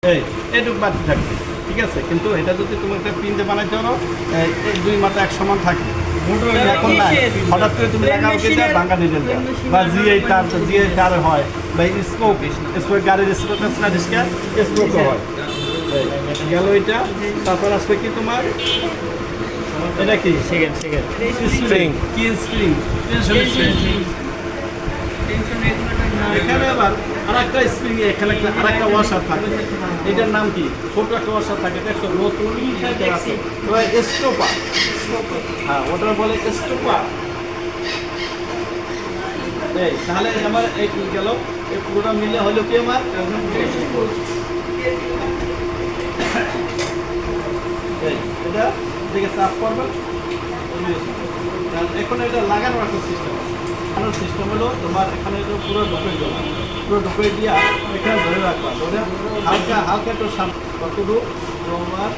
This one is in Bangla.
এইটুকু বাড়তি থাকবে, ঠিক আছে। কিন্তু এটা যদি তুমি একটা পিনতে বানাইতে পারো, এই দুই মাথা এক সমান থাকে। এখন না হঠাৎ করে তুমি লাগাও কিনা ভাঙ্গা ডিজেল বা জিআই তার হয়, বা স্কোপ গাড়ির স্কোপ আছে না, ডিসকা স্কোপও হয়। গেল এটা। তারপর আসবে কি তোমার, এটা কি স্প্রিং, কি স্প্রিং, এখানে আবার আরেকটা স্প্রিং, এখানে আরেকটা ওয়াশার থাকে। এটার নাম কি, ছোট একটা ওয়াশার থাকে, দেখছো নতুন আছে স্টোপার। হ্যাঁ, ওটা বলে স্টোপার। এই তাহলে আমার এই গেল, এই পুরোটা মিলে হলো কি আমার এটা দিকে সাফ করবে। এখন এটা লাগানোর একটা সিস্টেম আছে। লাগানোর সিস্টেম হলো তোমার এখানে পুরো ঢুকে দেওয়া, পুরো ঢুকে দিয়া এখানে ধরে রাখবা, ধরে হালকা হালকা একটু কতটুকু তোমার